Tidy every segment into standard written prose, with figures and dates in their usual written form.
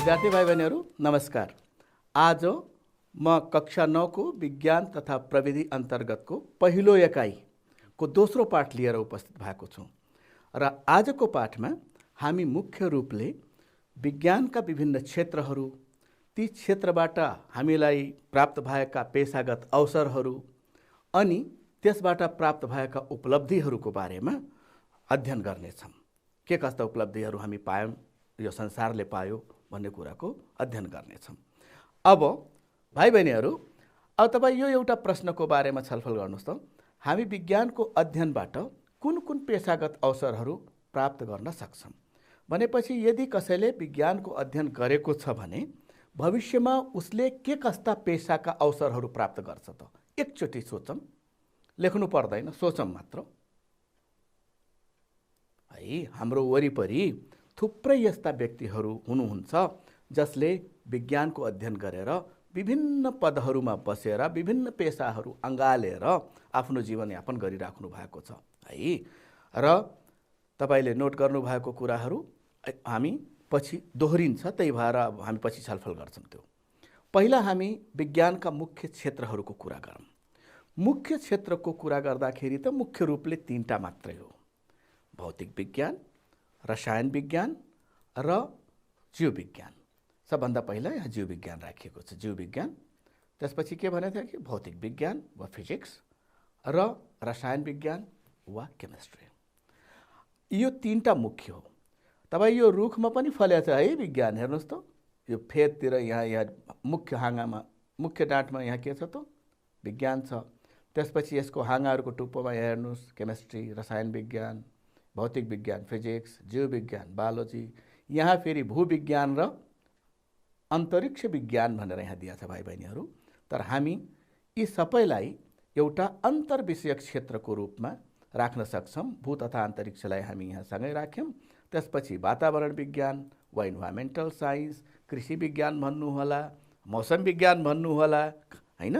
विद्यार्थी भाइ बहिनीहरू नमस्कार। आज म कक्षा 9 को विज्ञान तथा प्रविधि अन्तर्गतको पहिलो एकाइको दोस्रो पाठ लिएर उपस्थित भएको छु र आजको पाठमा हामी मुख्य रूपले विज्ञानका विभिन्न क्षेत्रहरू, ती क्षेत्रबाट हामीलाई प्राप्त भएका पेशागत अवसरहरू अनि त्यसबाट प्राप्त भएका उपलब्धिहरूको बारेमा अध्ययन गर्नेछौँ। के कस्ता उपलब्धिहरू हामी पायौँ, यो संसारले पायो भन्ने कुराको अध्ययन गर्नेछौँ। अब भाइ बहिनीहरू, अब तपाईँ यो एउटा प्रश्नको बारेमा छलफल गर्नुहोस् त, हामी विज्ञानको अध्ययनबाट कुन कुन पेशागत अवसरहरू प्राप्त गर्न सक्छौँ भनेपछि यदि कसैले विज्ञानको अध्ययन गरेको छ भने भविष्यमा उसले के कस्ता पेशाका अवसरहरू प्राप्त गर्छ त एकचोटि सोचौँ। लेख्नु पर्दैन, सोचौँ मात्र है। हाम्रो वरिपरि थुप्रै यस्ता व्यक्तिहरू हुनुहुन्छ जसले विज्ञानको अध्ययन गरेर विभिन्न पदहरूमा बसेर विभिन्न पेशाहरू अँगालेर आफ्नो जीवनयापन गरिराख्नु भएको छ है। र तपाईले नोट गर्नुभएको कुराहरू हामी पछि दोहोरिन्छ, त्यही भएर हामी पछि छलफल गर्छौँ। त्यो पहिला हामी विज्ञानका मुख्य क्षेत्रहरूको कुरा गरौँ। मुख्य क्षेत्रको कुरा गर्दाखेरि त मुख्य रूपले तीनटा मात्रै हो: भौतिक विज्ञान, रसायन विज्ञान र जीव विज्ञान। सबभन्दा पहिला यहाँ जीव विज्ञान राखिएको छ, जीव विज्ञान। त्यसपछि के भनेको थियो कि भौतिक विज्ञान वा फिजिक्स र रसायन विज्ञान वा केमिस्ट्री। यो तीनटा मुख्य हो। तपाईँ यो रुखमा पनि फलेको छ है विज्ञान, हेर्नुहोस् त, यो फेदतिर यहाँ मुख्य हाँगामा, मुख्य डाँठमा यहाँ के छ त विज्ञान छ। त्यसपछि यसको हाँगाहरूको टुप्पोमा हेर्नुहोस् केमिस्ट्री, रसायन विज्ञान, भौतिक विज्ञान फिजिक्स, जीव विज्ञान बायोलोजी, यहाँ फेरि भूविज्ञान र अन्तरिक्ष विज्ञान भनेर यहाँ दिएको छ भाइ बहिनीहरू। तर हामी यी सबैलाई एउटा अन्तर्विषयक क्षेत्रको रूपमा राख्न सक्छौँ। भू तथा अन्तरिक्षलाई हामी यहाँ सँगै राख्यौँ। त्यसपछि वातावरण विज्ञान वा इन्भाइरोमेन्टल साइन्स, कृषि विज्ञान भन्नुहोला, मौसम विज्ञान भन्नुहोला हैन,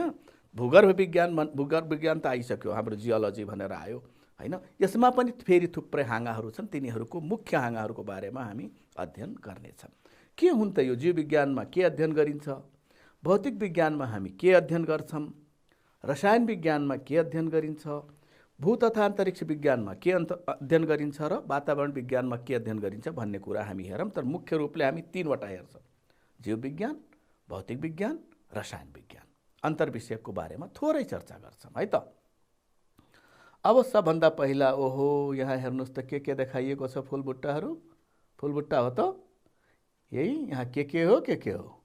भूगर्भ विज्ञान त आइसक्यो, हाम्रो जियोलोजी भनेर आयो हैन। यसमा पनि फेरि थुप्रै हाँगाहरू छन्, तिनीहरूको मुख्य हाँगाहरूको बारेमा हामी अध्ययन गर्नेछौँ। के हुन् त यो? जीव विज्ञानमा के अध्ययन गरिन्छ, भौतिक विज्ञानमा हामी के अध्ययन गर्छौँ, रसायन विज्ञानमा के अध्ययन गरिन्छ, भू तथा अन्तरिक्ष विज्ञानमा के अध्ययन गरिन्छ र वातावरण विज्ञानमा के अध्ययन गरिन्छ भन्ने कुरा हामी हेरौँ। तर मुख्य रूपले हामी तीनवटा हेर्छौँ: जीव विज्ञान, भौतिक विज्ञान, रसायन विज्ञान। अन्तर्विषयको बारेमा थोरै चर्चा गर्छौँ है त। अब सबभन्दा पहिला ओहो यहाँ हेर्नुहोस् त के देखाइएको छ, फुलबुट्टाहरू। फुलबुट्टा हो त यही, यहाँ के हो के हो।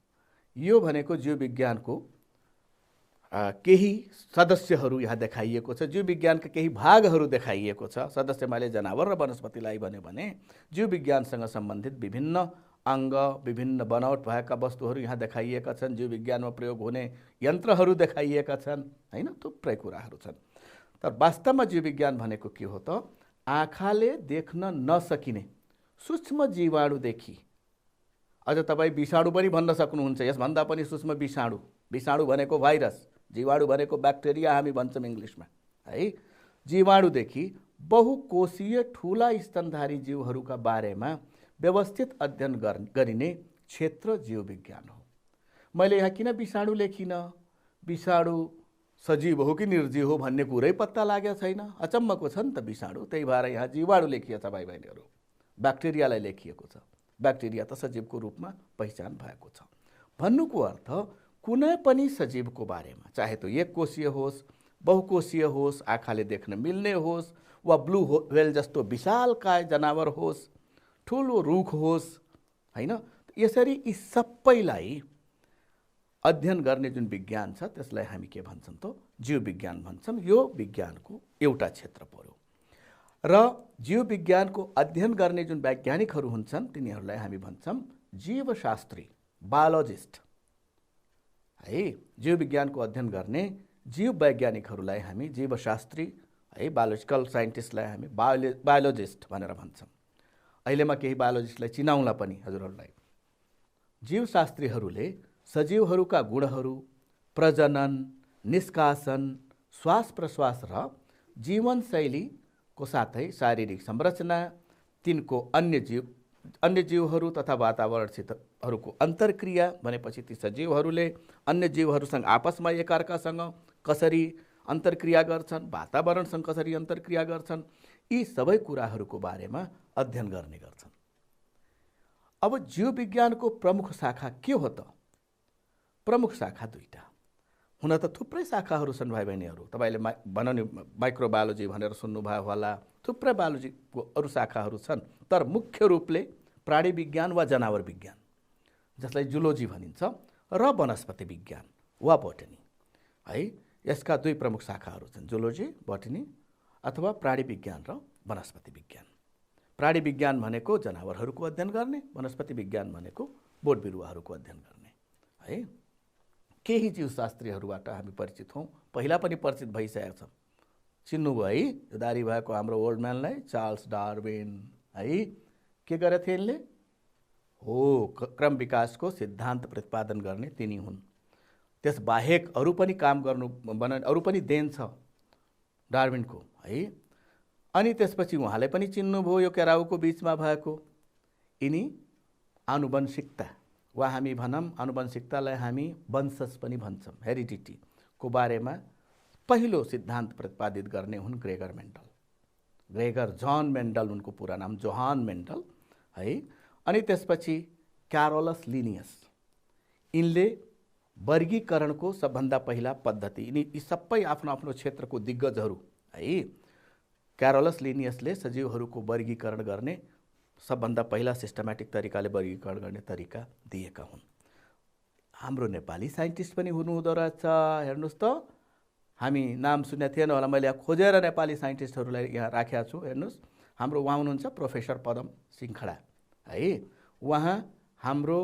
यो भनेको जीव विज्ञानको केही सदस्यहरू यहाँ देखाइएको छ, जीव विज्ञानका केही भागहरू देखाइएको छ। सदस्य मैले जनावर र वनस्पतिलाई भन्यो भने जीव विज्ञानसँग सम्बन्धित विभिन्न अङ्ग, विभिन्न बनावट भएका वस्तुहरू यहाँ देखाइएका छन्। जीव विज्ञानमा प्रयोग हुने यन्त्रहरू देखाइएका छन् हैन, थुप्रै कुराहरू छन्। तर वास्तवमा जीव विज्ञान भनेको के हो त? आँखाले देख्न नसकिने सूक्ष्म जीवाणुदेखि, अझ तपाईँ विषाणु पनि भन्न सक्नुहुन्छ, यसभन्दा पनि सूक्ष्म विषाणु। विषाणु भनेको भाइरस, जीवाणु भनेको ब्याक्टेरिया हामी भन्छौँ इङ्ग्लिसमा है। जीवाणुदेखि बहुकोषीय ठुला स्तनधारी जीवहरूका बारेमा व्यवस्थित अध्ययन गरिने क्षेत्र जीव विज्ञान हो। मैले यहाँ किन विषाणु लेखिनँ, विषाणु सजीव हो कि निर्जीव हो भन्ने कुरै पत्ता लागेको छैन। अचम्मको छ नि त विषाणु, त्यही भएर यहाँ जीवाणु लेखिएको छ भाइ बहिनीहरू। ब्याक्टेरियालाई लेखिएको छ, ब्याक्टेरिया त सजीवको रूपमा पहिचान भएको छ। भन्नुको अर्थ कुनै पनि सजीवको बारेमा, चाहे त्यो एक कोषीय होस्, बहुकोषीय होस्, आँखाले देख्न मिल्ने होस् वा ब्लू व्हेल जस्तो विशालकाय जनावर होस्, ठुलो रुख होस् हैन, यसरी यी सबैलाई अध्ययन गर्ने जुन विज्ञान छ त्यसलाई हामी के भन्छौँ त? जीव विज्ञान भन्छौँ। यो विज्ञानको एउटा क्षेत्र पर्यो। र जीव विज्ञानको अध्ययन गर्ने जुन वैज्ञानिकहरू हुन्छन् तिनीहरूलाई हामी भन्छौँ जीवशास्त्री, बायोलोजिस्ट है। जीव विज्ञानको अध्ययन गर्ने जीव वैज्ञानिकहरूलाई हामी जीवशास्त्री है, बायोलोजिकल साइन्टिस्टलाई हामी बायोलोजिस्ट भनेर भन्छौँ। अहिले म केही बायोलोजिस्टलाई चिनाउला पनि हजुरहरूलाई। जीवशास्त्रीहरूले सजीवहरूका गुणहरू, प्रजनन, निष्कासन, श्वास प्रश्वास र जीवनशैलीको साथै शारीरिक संरचना, तिनको अन्य जीव अन्य जीवहरू तथा वातावरणसितहरूको अन्तर्क्रिया भनेपछि ती सजीवहरूले अन्य जीवहरूसँग आपसमा एकअर्कासँग कसरी अन्तर्क्रिया गर्छन्, वातावरणसँग कसरी अन्तर्क्रिया गर्छन्, यी सबै कुराहरूको बारेमा अध्ययन गर्ने गर्छन्। अब जीव विज्ञानको प्रमुख शाखा के हो त? प्रमुख शाखा दुईटा। हुन त थुप्रै शाखाहरू छन् भाइ बहिनीहरू, तपाईँले बनाउने माइक्रोबायोलोजी भनेर सुन्नुभयो होला, थुप्रै बायोलोजीको अरू शाखाहरू छन्, तर मुख्य रूपले प्राणी विज्ञान वा जनावर विज्ञान जसलाई जुलोजी भनिन्छ र वनस्पति विज्ञान वा बोटनी है, यसका दुई प्रमुख शाखाहरू छन्, जुलोजी बोटनी अथवा प्राणी विज्ञान र वनस्पति विज्ञान। प्राणी विज्ञान भनेको जनावरहरूको अध्ययन गर्ने, वनस्पति विज्ञान भनेको बोट बिरुवाहरूको अध्ययन गर्ने है। केही जीवशास्त्रीहरूबाट हामी परिचित हौँ, पहिला पनि परिचित भइसकेका छौँ। चिन्नुभयो है यो दारी भएको हाम्रो ओल्ड म्यानलाई, चार्ल्स डार्विन है। के गरेथे यिनले? हो, क्रम विकासको सिद्धान्त प्रतिपादन गर्ने तिनी हुन्। त्यसबाहेक अरू पनि काम गर्नु अरू पनि देन छ डार्विनको है। अनि त्यसपछि उहाँले पनि चिन्नुभयो यो केराउको बिचमा भएको यिनी आनुवंशिकता वा हामी भनौँ आनुवंशिकतालाई हामी वंशज पनि भन्छौँ, हेरिडिटीको बारेमा पहिलो सिद्धान्त प्रतिपादित गर्ने हुन् ग्रेगर मेन्डल। ग्रेगर जन मेन्डल उनको पुरा नाम जोहान मेन्डल है। अनि त्यसपछि क्यारोलस लिनियस, यिनले वर्गीकरणको सबभन्दा पहिला पद्धति, यी सबै आफ्नो आफ्नो क्षेत्रको दिग्गजहरू है। क्यारोलस लिनियसले सजीवहरूको वर्गीकरण गर्ने सबभन्दा पहिला सिस्टमेटिक तरिकाले वर्गीकरण गर्ने तरिका दिएका हुन्। हाम्रो नेपाली साइन्टिस्ट पनि हुनुहुँदो रहेछ, हेर्नुहोस् त, हामी नाम सुनेको थिएन होला, मैले खोजेर नेपाली साइन्टिस्टहरूलाई यहाँ राखेका छु। हेर्नुहोस्, हाम्रो उहाँ हुनुहुन्छ प्रोफेसर पदम सिंखडा है। उहाँ हाम्रो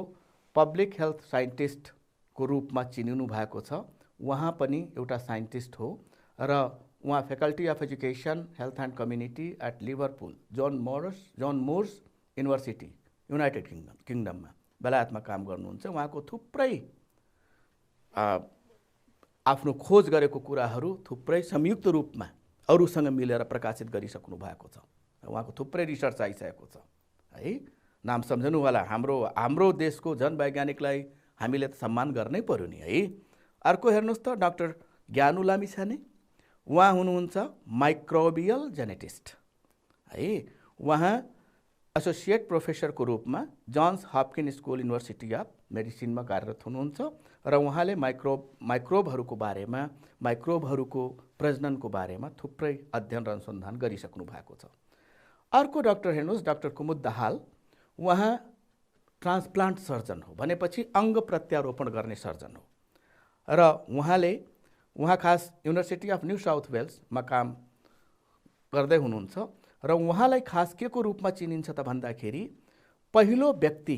पब्लिक हेल्थ साइन्टिस्टको रूपमा चिनिनु भएको छ। उहाँ पनि एउटा साइन्टिस्ट हो र उहाँ faculty of education health and community at Liverpool John Moores university United किङडममा बेलायतमा काम गर्नुहुन्छ। उहाँको थुप्रै आफ्नो खोज गरेको कुराहरू थुप्रै संयुक्त रूपमा अरूसँग मिलेर प्रकाशित गरिसक्नु भएको छ। उहाँको थुप्रै रिसर्च आइसकेको छ है। नाम सम्झनु होला, हाम्रो देशको जनवैज्ञानिकलाई हामीले त सम्मान गर्नै पर्यो नि है। अर्को हेर्नुहोस् त, डाक्टर ज्ञानु लामिछाने, उहाँ हुनुहुन्छ माइक्रोबियल जेनेटिस्ट है। उहाँ एसोसिएट प्रोफेसरको रूपमा Johns Hopkins school university of मेडिसिनमा कार्यरत हुनुहुन्छ र उहाँले माइक्रोबहरूको बारेमा, माइक्रोबहरूको प्रजननको बारेमा थुप्रै अध्ययन र अनुसन्धान गरिसक्नु भएको छ। अर्को डाक्टर हेर्नुहोस्, डाक्टर कुमुद दाहाल, उहाँ ट्रान्सप्लान्ट सर्जन हो, भनेपछि अङ्ग प्रत्यारोपण गर्ने सर्जन हो र उहाँ खास युनिभर्सिटी अफ न्यू साउथ वेल्समा काम गर्दै हुनुहुन्छ र उहाँलाई खास के को रूपमा चिनिन्छ त भन्दाखेरि पहिलो व्यक्ति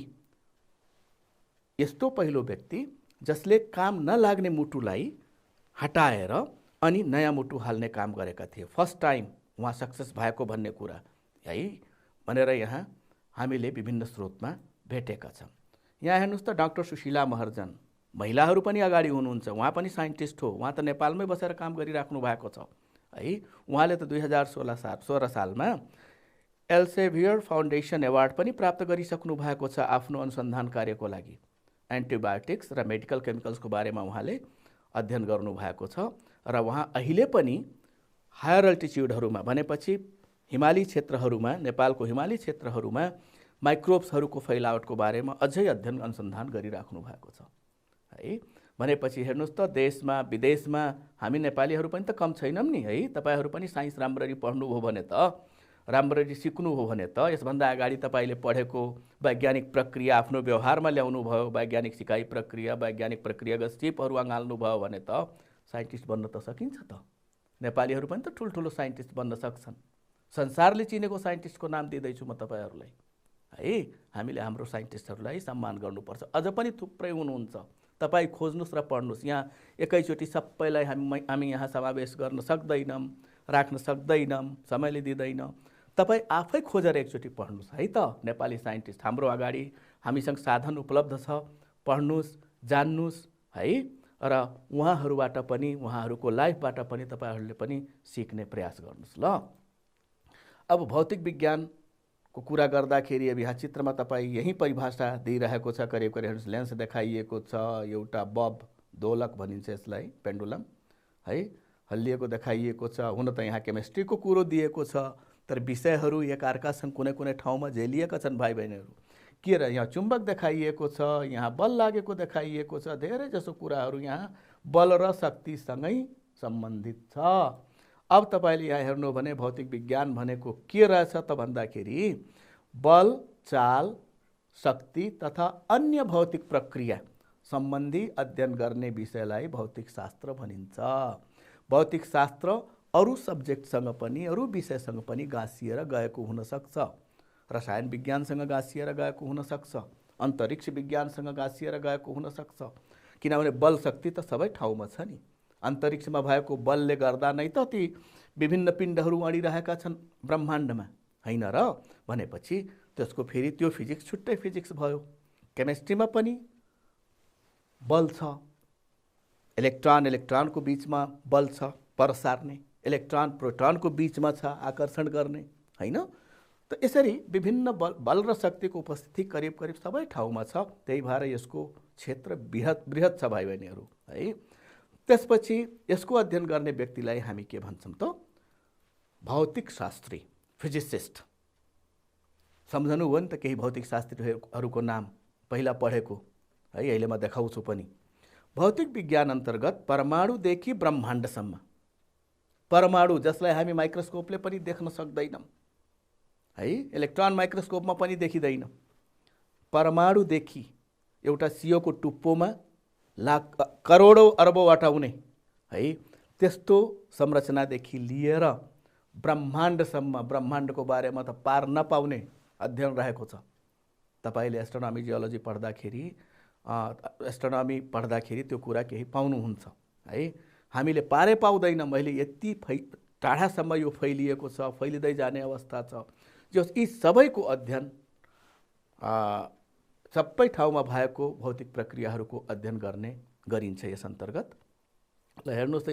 जसले काम नलाग्ने मुटुलाई हटाएर अनि नयाँ मुटु हाल्ने काम गरेका थिए। फर्स्ट टाइम उहाँ सक्सेस भएको भन्ने कुरा है भनेर यहाँ हामीले विभिन्न स्रोतमा भेटेका छौँ। यहाँ हेर्नुहोस् त, डाक्टर सुशीला महर्जन, महिलाहरू पनि अगाडि हुनुहुन्छ, उहाँ पनि साइन्टिस्ट हो। उहाँ त नेपालमै बसेर काम गरिराख्नु भएको छ है। उहाँले त 2016 सालमा एल्सेभियर फाउन्डेसन एवार्ड पनि प्राप्त गरिसक्नु भएको छ आफ्नो अनुसन्धान कार्यको लागि। एन्टिबायोटिक्स र मेडिकल केमिकल्सको बारेमा उहाँले अध्ययन गर्नु भएको छ र उहाँ अहिले पनि हायर अल्टिच्युडहरूमा भनेपछि हिमाली क्षेत्रहरूमा, नेपालको हिमाली क्षेत्रहरूमा माइक्रोब्सहरूको फैलावटको बारेमा अझै अध्ययन अनुसन्धान गरिराख्नु भएको छ है। भनेपछि हेर्नुहोस् त, देशमा विदेशमा हामी नेपालीहरू पनि त कम छैनौँ नि है। तपाईँहरू पनि साइन्स राम्ररी पढ्नुभयो भने त, राम्ररी सिक्नु हो भने त, यसभन्दा अगाडि तपाईँले पढेको वैज्ञानिक प्रक्रिया आफ्नो व्यवहारमा ल्याउनु भयो, वैज्ञानिक सिकाइ प्रक्रिया, वैज्ञानिक प्रक्रियागत सिपहरू अँगाल्नु भयो भने त साइन्टिस्ट बन्न त सकिन्छ त। नेपालीहरू पनि त ठुल्ठुलो साइन्टिस्ट बन्न सक्छन्। संसारले चिनेको साइन्टिस्टको नाम दिँदैछु म तपाईँहरूलाई है। हामीले हाम्रो साइन्टिस्टहरूलाई सम्मान गर्नुपर्छ। अझ पनि थुप्रै हुनुहुन्छ, तपाईँ खोज्नुहोस् र पढ्नुहोस्। यहाँ एकैचोटि सबैलाई हामी यहाँ समावेश गर्न सक्दैनौँ, राख्न सक्दैनौँ, समयले दिँदैन। तपाईँ आफै खोजेर एकचोटि पढ्नुहोस् है त। नेपाली साइन्टिस्ट हाम्रो अगाडि, हामीसँग साधन उपलब्ध छ, पढ्नुहोस्, जान्नुहोस् है। र उहाँहरूबाट पनि, उहाँहरूको लाइफबाट पनि तपाईँहरूले पनि सिक्ने प्रयास गर्नुहोस् ल। अब भौतिक विज्ञानको को कुरा गर्दाखेरि अब यहाँ चित्रमा तपाईँ यही परिभाषा दिइरहेको छ। करिब करिब हेर्नुहोस्, लेन्स देखाइएको छ, एउटा बब दोलक भनिन्छ यसलाई, पेन्डुलम है, हल्लिएको देखाइएको छ। हुन त यहाँ केमिस्ट्रीको कुरो दिएको छ, तर विषयहरू एकअर्कासँग कुनै कुनै ठाउँमा झेलिएका छन् भाइ बहिनीहरू। के र यहाँ चुम्बक देखाइएको छ, यहाँ बल लागेको देखाइएको छ। धेरै जसो कुराहरू यहाँ बल र शक्तिसँगै सम्बन्धित छ। अब तपाईँले यहाँ हेर्नु भने भौतिक विज्ञान भनेको के रहेछ त भन्दाखेरि बल, चाल, शक्ति तथा अन्य भौतिक प्रक्रिया सम्बन्धी अध्ययन गर्ने विषयलाई भौतिक शास्त्र भनिन्छ। भौतिक शास्त्र अरू सब्जेक्टसँग पनि, अरू विषयसँग पनि गाँसिएर गएको हुनसक्छ। रसायन विज्ञानसँग गाँसिएर गएको हुनसक्छ, अन्तरिक्ष विज्ञानसँग गाँसिएर गएको हुनसक्छ। किनभने बल शक्ति त सबै ठाउँमा छ नि। अन्तरिक्षमा भएको बलले गर्दा नै त ती विभिन्न पिण्डहरू अडिरहेका छन् ब्रह्माण्डमा, होइन र? भनेपछि त्यसको फेरि त्यो फिजिक्स छुट्टै फिजिक्स भयो। केमिस्ट्रीमा पनि बल छ, इलेक्ट्रोनको बिचमा बल छ परसार्ने, इलेक्ट्रोन प्रोटोनको बिचमा छ आकर्षण गर्ने, होइन? त यसरी विभिन्न बल र शक्तिको उपस्थिति करिब करिब सबै ठाउँमा छ। त्यही भएर यसको क्षेत्र बृहत छ भाइ बहिनीहरू है। त्यसपछि यसको अध्ययन गर्ने व्यक्तिलाई हामी के भन्छौँ त? भौतिक शास्त्री, फिजिसिस्ट। सम्झनु हो नि त केही भौतिक शास्त्रीहरूको नाम पहिला पढेको है, अहिले म देखाउँछु पनि। भौतिक विज्ञान अन्तर्गत परमाणुदेखि ब्रह्माण्डसम्म, परमाणु जसलाई हामी माइक्रोस्कोपले पनि देख्न सक्दैनौँ है, इलेक्ट्रोन माइक्रोस्कोपमा पनि देखिँदैन, परमाणुदेखि एउटा सियोको टुप्पोमा करोडौँ अरबौँवटा हुने है, त्यस्तो संरचनादेखि लिएर ब्रह्माण्डसम्म, ब्रह्माण्डको बारेमा त पार नपाउने अध्ययन रहेको छ। तपाईँले एस्ट्रोनोमी जियोलोजी एस्ट्रोनोमी पढ्दाखेरि त्यो कुरा केही पाउनुहुन्छ है। हामीले पारै पाउँदैन। मैले यति टाढासम्म यो फैलिएको छ, फैलिँदै जाने अवस्था छ। जस यी सबैको अध्ययन सबै ठाउँमा भएको भौतिक प्रक्रियाहरूको अध्ययन गरिन्छ यस अन्तर्गत। ल हेर्नुहोस् त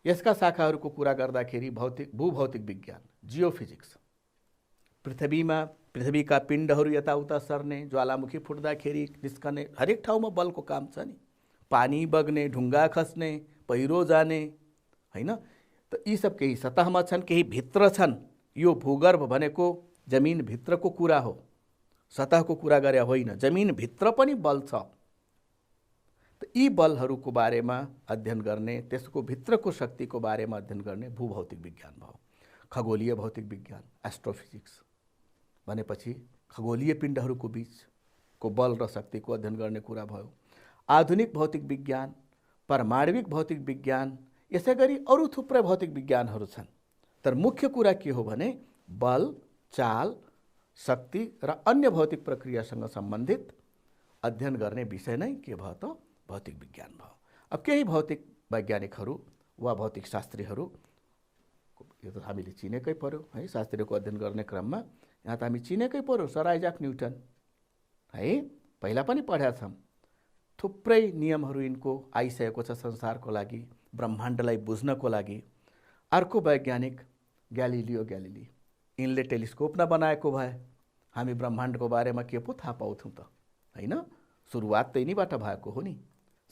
यसका शाखाहरूको कुरा गर्दाखेरि भूभौतिक विज्ञान, जियोफिजिक्स, पृथ्वीका पिण्डहरू यताउता सर्ने, ज्वालामुखी फुट्दाखेरि निस्कने, हरेक ठाउँमा बलको काम छ नि। पानी बग्ने, ढुङ्गा खस्ने, पहिरो जाने, होइन? त यी सब केही सतहमा छन्, केही भित्र छन्। यो भूगर्भ भनेको जमिनभित्रको कुरा हो, सतहको कुरा गरे होइन। जमिनभित्र पनि बल छ। त यी बलहरूको बारेमा अध्ययन गर्ने, त्यसको भित्रको शक्तिको बारेमा अध्ययन गर्ने भूभौतिक विज्ञान भयो। खगोलीय भौतिक विज्ञान, एस्ट्रोफिजिक्स भनेपछि खगोलीय पिण्डहरूको बिचको बल र शक्तिको अध्ययन गर्ने कुरा भयो। आधुनिक भौतिक विज्ञान, परमाणविक भौतिक विज्ञान, यसै गरी अरू थुप्रै भौतिक विज्ञानहरू छन्। तर मुख्य कुरा के हो भने बल, चाल, शक्ति र अन्य भौतिक प्रक्रियासँग सम्बन्धित अध्ययन गर्ने विषय नै के भयो त? भौतिक विज्ञान भयो। अब केही भौतिक वैज्ञानिकहरू वा भौतिक शास्त्रीहरू, यो त हामीले चिनेकै पर्यो है, शास्त्रीको अध्ययन गर्ने क्रममा यहाँ त हामी चिनेकै पर्यो। सर आइजाक न्युटन है, पहिला पनि पढेका छौँ। थुप्रै नियमहरू यिनको आइसकेको छ संसारको लागि, ब्रह्माण्डलाई बुझ्नको लागि। अर्को वैज्ञानिक ग्यालिलियो ग्यालिली, यिनले टेलिस्कोप नबनाएको भए हामी ब्रह्माण्डको बारेमा के पो थाहा पाउँथौँ त, होइन? सुरुवात त यिनीबाट भएको हो नि।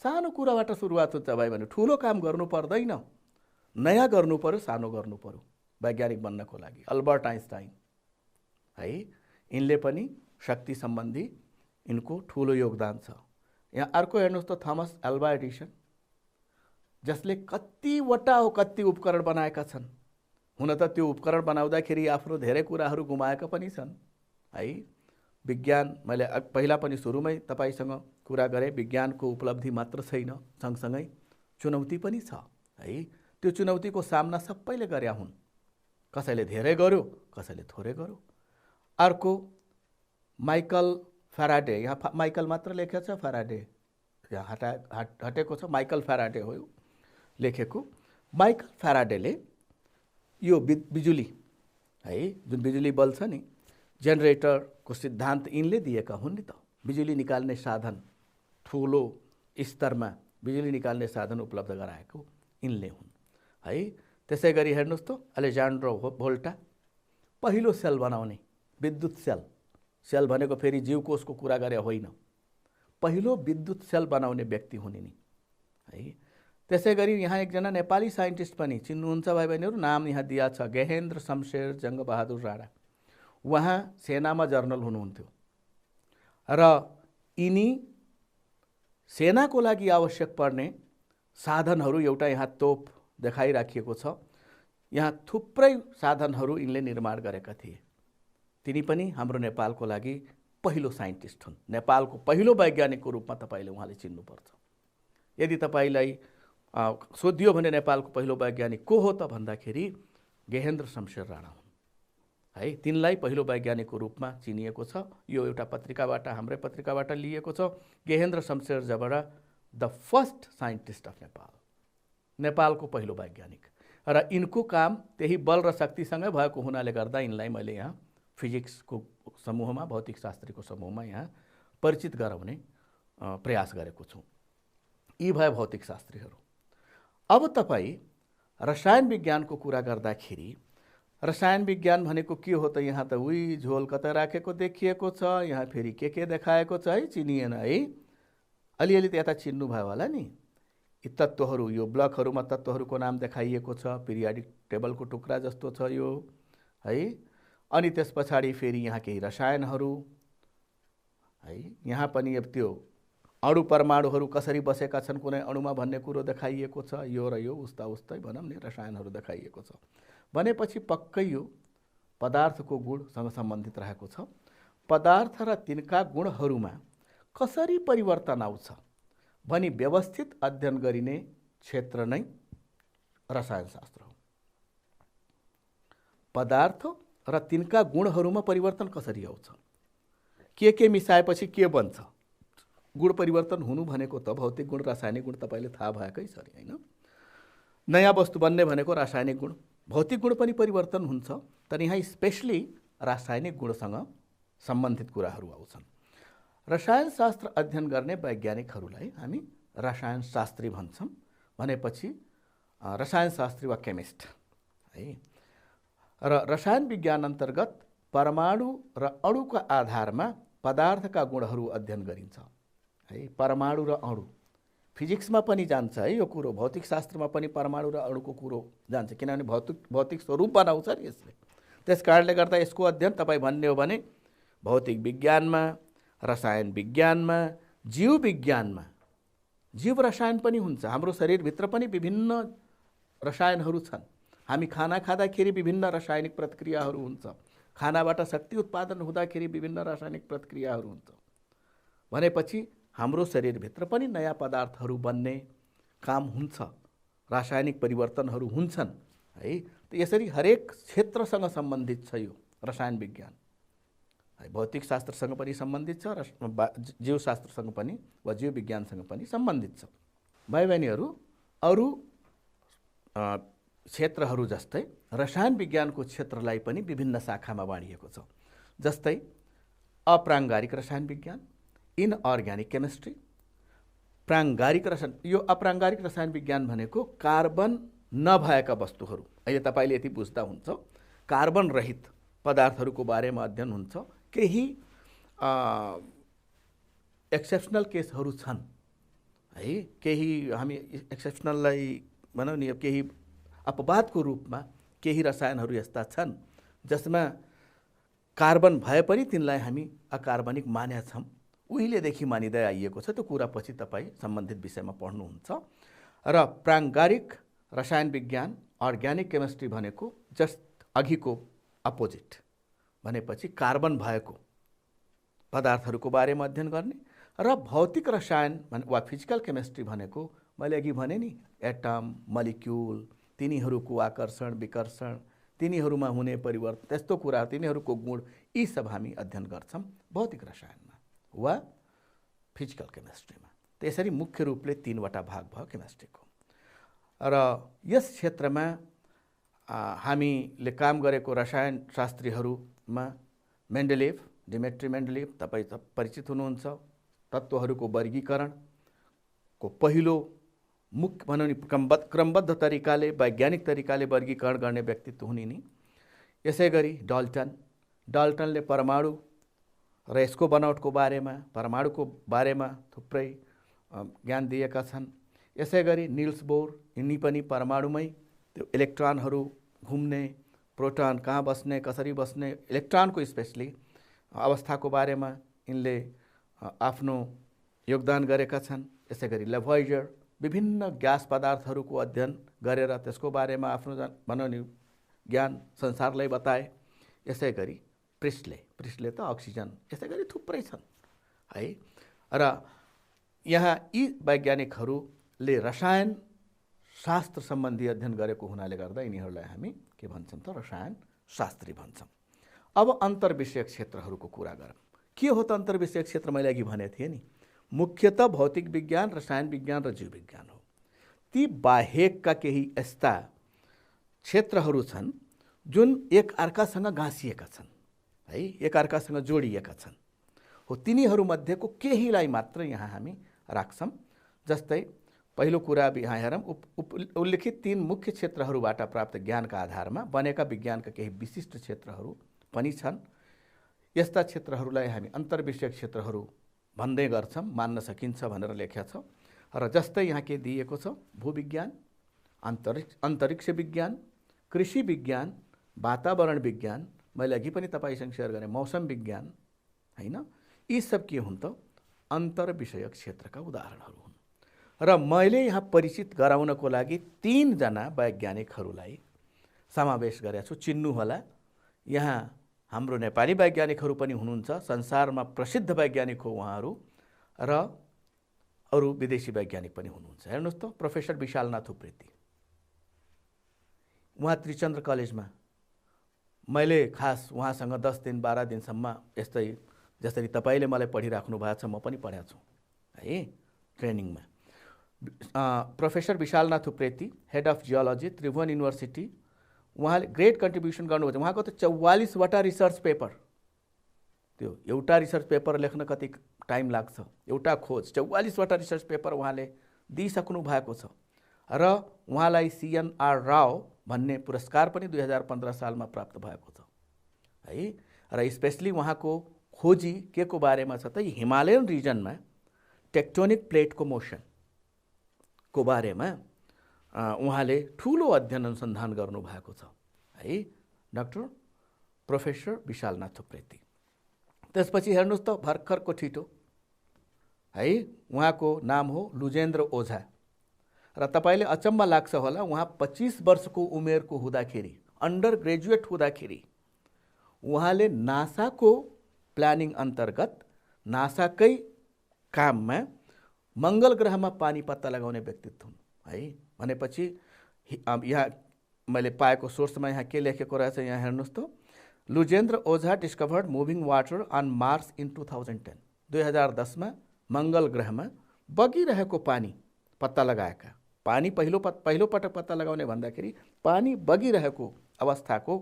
सानो कुराबाट सुरुवात हुन्छ भाइ भने, ठुलो काम गर्नु पर्दैन, नयाँ गर्नु पर्यो, सानो गर्नु पर्यो वैज्ञानिक बन्नको लागि। अल्बर्ट आइन्स्टाइन है, यिनले पनि शक्ति सम्बन्धी यिनको ठुलो योगदान छ। यहाँ अर्को हेर्नुहोस् त, थोमस अल्वा एडिसन, जसले कति उपकरण बनाएका छन्। हुन त त्यो उपकरण बनाउँदाखेरि आफ्नो धेरै कुराहरू गुमाएका पनि छन् है। विज्ञान, मैले पहिला पनि सुरुमै तपाईसँग कुरा गरेँ, विज्ञानको उपलब्धि मात्र छैन, सँगसँगै चुनौती पनि छ है। त्यो चुनौतीको सामना सबैले गरे हुन्, कसैले धेरै गर्यो, कसैले थोरै गर्यो। अर्को माइकल फ्याराडे, यहाँ माइकल मात्र लेखेको छ, फ्याराडे यहाँ हटेको छ, माइकल फ्याराडे हो यो लेखेको। माइकल फ्याराडेले यो बिजुली है, जुन बिजुली बल छ नि, जेनरेटरको सिद्धान्त यिनले दिएका हुन् नि त। बिजुली निकाल्ने साधन, ठुलो स्तरमा बिजुली निकाल्ने साधन उपलब्ध गराएको यिनले हुन् है। त्यसै गरी हेर्नुहोस् त, अलेक्जेन्डर भोल्टा पहिलो सेल बनाउने, विद्युत सेल, सेल भनेको फेरि जीवकोषको कुरा गरे होइन, पहिलो विद्युत सेल बनाउने व्यक्ति हुने नि है। त्यसै गरी यहाँ एकजना नेपाली साइन्टिस्ट पनि चिन्नुहुन्छ भाइ बहिनीहरू, नाम यहाँ दिया छ, गेहेन्द्र शमशेर जङ्गबहादुर राणा। उहाँ सेनामा जर्नल हुनुहुन्थ्यो र यिनी सेनाको लागि आवश्यक पर्ने साधनहरू, एउटा यहाँ तोप देखाइराखिएको छ, यहाँ थुप्रै साधनहरू यिनले निर्माण गरेका थिए। तिनी पनि हाम्रो नेपालको लागि पहिलो साइन्टिस्ट हुन्, नेपालको पहिलो वैज्ञानिकको रूपमा तपाईँले उहाँले चिन्नुपर्छ। यदि तपाईँलाई सोधियो भने नेपालको पहिलो वैज्ञानिक को हो त भन्दाखेरि गेहेन्द्र शमशेर राणा हुन् है। तिनलाई पहिलो वैज्ञानिकको रूपमा चिनिएको छ। यो एउटा पत्रिकाबाट, हाम्रै पत्रिकाबाट लिएको छ। Gehendra Shamsher Jabra the first scientist of Nepal, नेपालको पहिलो वैज्ञानिक। र यिनको काम त्यही बल र शक्तिसँगै भएको हुनाले गर्दा यिनलाई मैले यहाँ फिजिक्सको समूहमा, भौतिक शास्त्रीको समूहमा यहाँ परिचित गराउने प्रयास गरेको छु। यी भए भौतिक शास्त्रीहरू। अब तपाईँ रसायन विज्ञानको कुरा गर्दाखेरि रसायन विज्ञान भनेको के हो त? यहाँ त उही झोल कतै राखेको देखिएको छ, यहाँ फेरि के देखाएको छ है, चिनिएन है। अलिअलि त यता चिन्नुभयो होला नि। यी तत्त्वहरू, यो ब्लकहरूमा तत्त्वहरूको नाम देखाइएको छ, पिरियाडिक टेबलको टुक्रा जस्तो छ यो है। अनि त्यस पछाडि फेरि यहाँ केही रसायनहरू है, यहाँ पनि अब त्यो अणु परमाणुहरू कसरी बसेका छन् कुनै अणुमा भन्ने कुरो देखाइएको छ। यो र यो उस्तै भनौँ नि रसायनहरू देखाइएको छ। भनेपछि पक्कै यो पदार्थको गुणसँग सम्बन्धित रहेको छ। पदार्थ र तिनका गुणहरूमा कसरी परिवर्तन आउँछ भनी व्यवस्थित अध्ययन गरिने क्षेत्र नै रसायनशास्त्र हो। पदार्थ र तिनका गुणहरूमा परिवर्तन कसरी आउँछ, के मिसाएपछि के बन्छ। गुण परिवर्तन हुनु भनेको त भौतिक गुण, रासायनिक गुण तपाईँले थाहा भएकै छ हैन। नयाँ वस्तु बन्ने भनेको रासायनिक गुण, भौतिक गुण पनि परिवर्तन हुन्छ, तर यहाँ स्पेशली रासायनिक गुणसँग सम्बन्धित कुराहरू आउँछन्। रसायनशास्त्र अध्ययन गर्ने वैज्ञानिकहरूलाई हामी रसायनशास्त्री भन्छौँ। भनेपछि रसायनशास्त्री वा केमिस्ट है। र रसायन विज्ञान अन्तर्गत परमाणु र अणुका आधारमा पदार्थका गुणहरू अध्ययन गरिन्छ है। परमाणु र अणु फिजिक्समा पनि जान्छ है यो कुरो, भौतिक शास्त्रमा पनि परमाणु र अणुको कुरो जान्छ, किनभने भौतिक स्वरूप बनाउँछ नि यसले। त्यस कारणले गर्दा यसको अध्ययन तपाईँ भन्ने हो भने भौतिक विज्ञानमा, रसायन विज्ञानमा, जीव विज्ञानमा, जीव रसायन पनि हुन्छ। हाम्रो शरीरभित्र पनि विभिन्न रसायनहरू छन्। हामी खाना खाँदाखेरि विभिन्न रासायनिक प्रतिक्रियाहरू हुन्छ, खानाबाट शक्ति उत्पादन हुँदाखेरि विभिन्न रासायनिक प्रतिक्रियाहरू हुन्छ। भनेपछि हाम्रो शरीरभित्र पनि नयाँ पदार्थहरू बन्ने काम हुन्छ, रासायनिक परिवर्तनहरू हुन्छन् है। यसरी हरेक क्षेत्रसँग सम्बन्धित छ यो रसायन विज्ञान है। भौतिक शास्त्रसँग पनि सम्बन्धित छ र जीवशास्त्रसँग पनि वा जीव विज्ञानसँग पनि सम्बन्धित छ। भाइ बहिनीहरू, अरू क्षेत्रहरू जस्तै रसायन विज्ञानको क्षेत्रलाई पनि विभिन्न शाखामा बाँडिएको छ। जस्तै अप्राङ्गारिक रसायन विज्ञान, इनअर्ग्यानिक केमिस्ट्री, प्राङ्गारिक रसायन। यो अप्राङ्गारिक रसायन विज्ञान भनेको कार्बन नभएका वस्तुहरू, अहिले तपाईँले यति बुझ्दा हुन्छ, कार्बन रहित पदार्थहरूको बारेमा अध्ययन हुन्छ। केही एक्सेप्सनल केसहरू छन् है, केही हामी एक्सेप्सनललाई भनौँ नि, केही अपवादको रूपमा केही रसायनहरू यस्ता छन् जसमा कार्बन भए पनि तिनलाई हामी अकार्बनिक मानेका छौँ। उहिलेदेखि मानिँदै आइएको छ। त्यो कुरा पछि तपाईँ सम्बन्धित विषयमा पढ्नुहुन्छ। र प्राङ्गारिक रसायन विज्ञान, अर्ग्यानिक केमिस्ट्री भनेको जस्ट अघिको अपोजिट, भनेपछि कार्बन भएको पदार्थहरूको बारेमा अध्ययन गर्ने। र भौतिक रसायन वा फिजिकल केमिस्ट्री भनेको मैले अघि भने नि, एटम, मलिक्युल, तिनीहरूको आकर्षण विकर्षण, तिनीहरूमा हुने परिवर्तन, त्यस्तो कुरा, तिनीहरूको गुण, यी सब हामी अध्ययन गर्छौँ भौतिक रसायनमा वा फिजिकल केमिस्ट्रीमा। त्यसरी मुख्य रूपले 3वटा भाग भयो केमिस्ट्रीको। र यस क्षेत्रमा हामीले काम गरेको रसायन शास्त्रीहरूमा मेन्डेलिभ, डिमेट्री मेन्डेलिभ, तपाईँ परिचित हुनुहुन्छ। तत्त्वहरूको वर्गीकरणको पहिलो मुख्य भनौँ नि क्रमबद्ध तरिकाले, वैज्ञानिक तरिकाले वर्गीकरण गर्ने व्यक्तित्व हुने नि यसै गरी डाल्टनले परमाणु र यसको बनावटको बारेमा, परमाणुको बारेमा थुप्रै ज्ञान दिएका छन्। यसै गरी निल्स बोर, यिनी पनि परमाणुमै त्यो इलेक्ट्रोनहरू घुम्ने, प्रोटोन कहाँ बस्ने, कसरी बस्ने, इलेक्ट्रोनको स्पेसली अवस्थाको बारेमा यिनले आफ्नो योगदान गरेका छन्। यसै गरी लेभोइजर विभिन्न ग्यास पदार्थहरूको अध्ययन गरेर त्यसको बारेमा आफ्नो बनाउने ज्ञान संसारलाई बताए। यसै गरी प्रिस्टले त अक्सिजन, यसै गरी थुप्रै छन् है। र यहाँ यी वैज्ञानिकहरूले रसायन शास्त्र सम्बन्धी अध्ययन गरेको हुनाले गर्दा यिनीहरूलाई हामी के भन्छौँ त रसायन शास्त्री भन्छौँ। अब अन्तर्विषयक क्षेत्रहरूको कुरा गरौँ। के हो त अन्तर्विषयक क्षेत्र? मैले अघि भनेको थिएँ नि, मुख्यतः भौतिक विज्ञान, रसायन विज्ञान र जीव विज्ञान हो। ती बाहेकका केही यस्ता क्षेत्रहरू छन् जुन एक अर्कासँग गाँसिएका छन् है, एक अर्कासँग जोडिएका छन् हो। तिनीहरूमध्येको केहीलाई मात्र यहाँ हामी राख्छौँ। जस्तै पहिलो कुरा यहाँ हेरौँ, उल्लेखित 3 मुख्य क्षेत्रहरूबाट प्राप्त ज्ञानका आधारमा बनेका विज्ञानका केही विशिष्ट क्षेत्रहरू पनि छन्। यस्ता क्षेत्रहरूलाई हामी अन्तर्विषयक क्षेत्रहरू भन्दै गर्छौँ, मान्न सकिन्छ भनेर लेखेका छौँ। र जस्तै यहाँ के दिएको छ, भूविज्ञान, अन्तरिक्ष विज्ञान, कृषि विज्ञान, वातावरण विज्ञान, मैले अघि पनि तपाईँसँग सेयर गरेँ मौसम विज्ञान हैन। यी सब के हुन् त अन्तर्विषयक क्षेत्रका उदाहरणहरू हुन्। र मैले यहाँ परिचित गराउनको लागि 3 जना वैज्ञानिकहरूलाई समावेश गरेको छु। चिन्नु होला, यहाँ हाम्रो नेपाली वैज्ञानिकहरू पनि हुनुहुन्छ, संसारमा प्रसिद्ध वैज्ञानिक हो उहाँहरू, र अरू विदेशी वैज्ञानिक पनि हुनुहुन्छ। हेर्नुहोस् त, प्रोफेसर विशालनाथ उप्रेती, उहाँ त्रिचन्द्र कलेजमा मैले खास उहाँसँग 10 दिन 12 दिनसम्म यस्तै जसरी तपाईँले मलाई पढिराख्नु भएको छ म पनि पढाएको छु है ट्रेनिङमा। Professor Vishalnath Upreti, head of geology, Tribhuvan university, उहाँले ग्रेट कन्ट्रिब्युसन गर्नुभएको छ। उहाँको त 44वटा रिसर्च पेपर, त्यो एउटा रिसर्च पेपर लेख्न कति टाइम लाग्छ, एउटा खोज 44वटा रिसर्च पेपर उहाँले दिइसक्नु भएको छ। र उहाँलाई CNR राव भन्ने पुरस्कार पनि 2015 सालमा प्राप्त भएको छ है। र स्पेशली उहाँको खोजी के को बारेमा छ त, हिमालयन रिजनमा टेक्टोनिक प्लेटको मोसनको बारेमा उहाँले ठुलो अध्ययन अनुसन्धान गर्नुभएको छ है, डाक्टर प्रोफेसर विशालनाथ उप्रेती। त्यसपछि हेर्नुहोस् त भर्खरको ठिटो है, उहाँको नाम हो लुजेन्द्र ओझा। र तपाईँले अचम्म लाग्छ होला, उहाँ 25 वर्षको उमेरको हुँदाखेरि, अन्डर ग्रेजुएट हुँदाखेरि उहाँले नासाको प्लानिङ अन्तर्गत नासाकै काममा मङ्गल ग्रहमा पानी पत्ता लगाउने व्यक्तित्व हुन् है। भनेपछि यहाँ मैले पाएको सोर्समा यहाँ के लेखेको रहेछ, यहाँ हेर्नुहोस् त, Lujendra Ojha discovered moving water on Mars in 2010। 2010 मा मङ्गल ग्रहमा बगिरहेको पानी पत्ता लगाएका, पानी पहिलो पटक पत्ता लगाउने भन्दाखेरि पानी बगिरहेको अवस्थाको